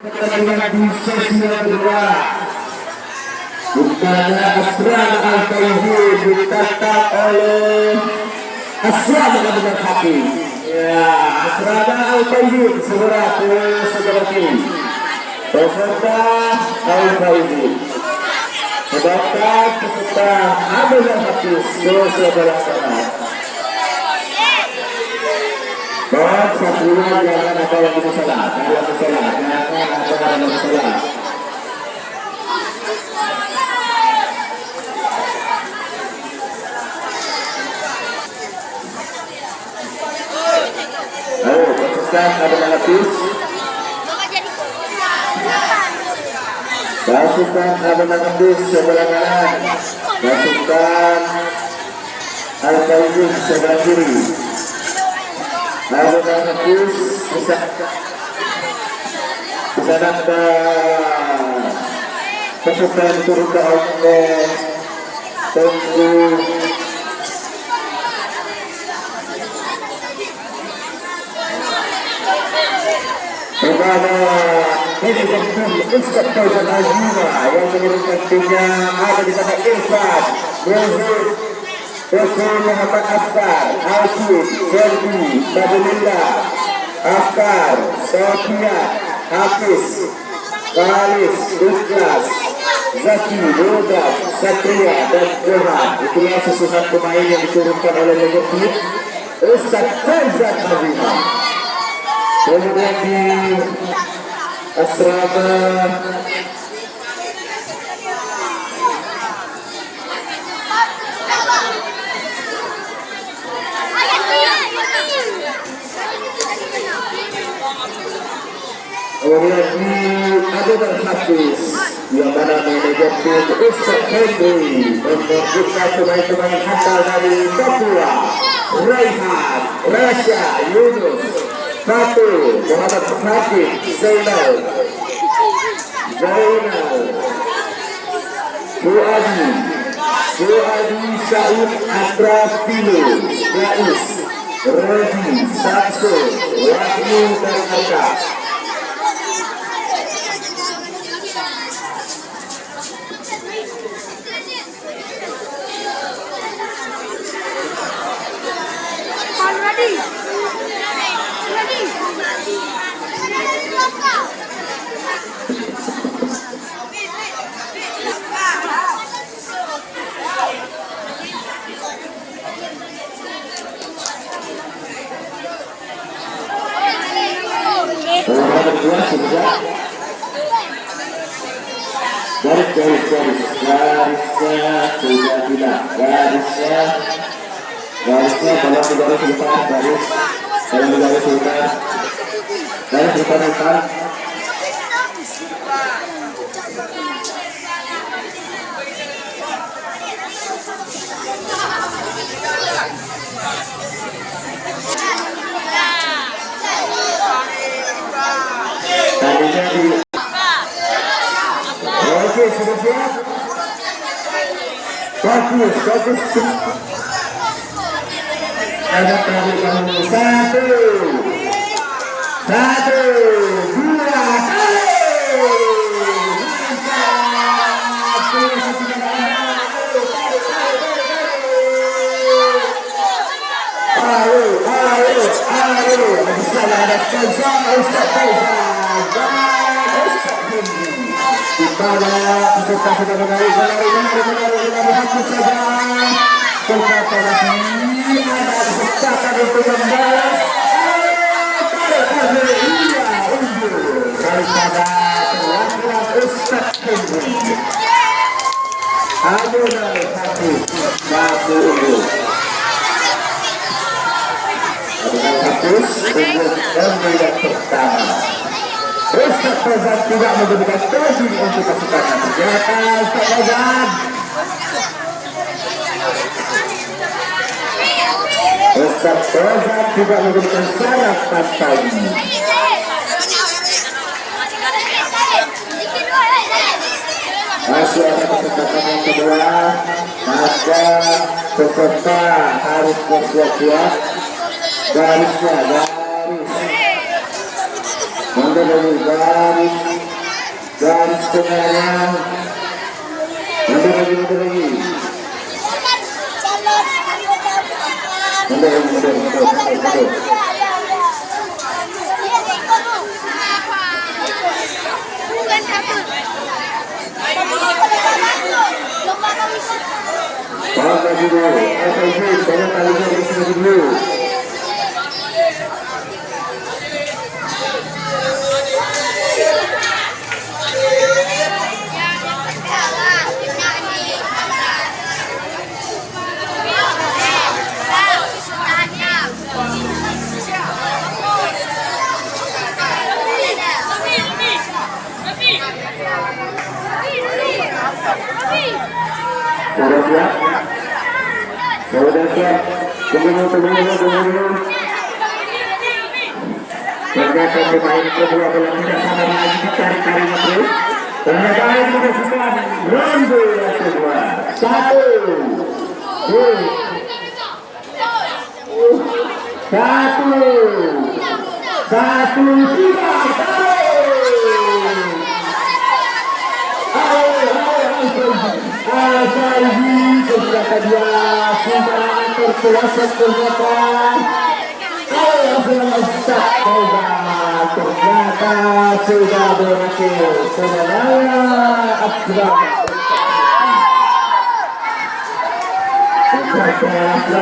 Pertandingan di sesi yang kedua, Bukana Asrama Al-Tauhid ditantang oleh Asrama Abdul Hakim. Ya, Asrama Al-Tauhid segera ke saudara kiri. Peserta Al-Tauhid. Sedangkan peserta Abdul Hakim ke saudara sana. Bahwa satunya jangan ada yang bersalah, jangan bersalah, jangan ada yang bersalah. Ayo, pasukan ada melapis. Pasukan ada melapis sebelah kanan. Pasukan Al-Tauhid sebelah kiri. Ada melapis bisa ada pasukan turun ke Allah. Tunggu. Kepada ini tentu Ustaz Fauzan Azima yang mengirimkan timnya ada di sana Irfan, Rezul, Rezul Muhammad Askar, Alkid, Ferdi, Badulillah, Askar, Sofia, Hafiz, Kalis, Duklas, Zaki, Rodas, Satria, dan Johan. Itulah sesuatu pemain yang diturunkan oleh Legend Ustaz Fauzan Azima. Kemudian di Asrama kemudian di Abdul Hafiz yang mana manajer tim Ustaz Henry membuka pemain-pemain asal dari Papua, Raihan, Rasya, Yunus, Satu, Muhammad Hakim, Zainal, Fuadi, Sa'ud, Asraf, Pilo, Yais, Rodi, Samsul, Wahyu, dan Arka. Kedua sudah garisnya sudah tidak garisnya dalam garis depan dalam garis depan Oke, sudah siap? Fokus. Ada tarik kamu. Satu, dua, ayo. Ada Fauzan, Ustaz Fauzan. Kepada peserta sudah menari hapus saja berkata lagi ada kesempatan untuk membalas daripada perwakilan Ustaz Henry. Aduh dari satu unggul. Hapus unggul dan tidak pertama. Ustaz Fauzan tidak memberikan tozi untuk pasukannya. Ternyata Ustaz Fauzan. Ustaz Fauzan tidak memberikan syarat pantai. Masih ada kesempatan yang kedua. Maka peserta harus bersiap-siap. Garisnya garis. Mandor dari garis garis tengahnya. Mundur lagi. Pakai dulu, jangan talinya di sini dulu. Sudah siap? Sudah siap? Tunggu dulu. Ternyata pemain kedua bola tidak sabar lagi dicari-carinya terus. Ternyata ini sudah ronde yang kedua. Satu, tiga. Salvi ketika dia sembarangan terpelosok ternyata ternyata sudah berhasil kemenangan Akbar. Ternyata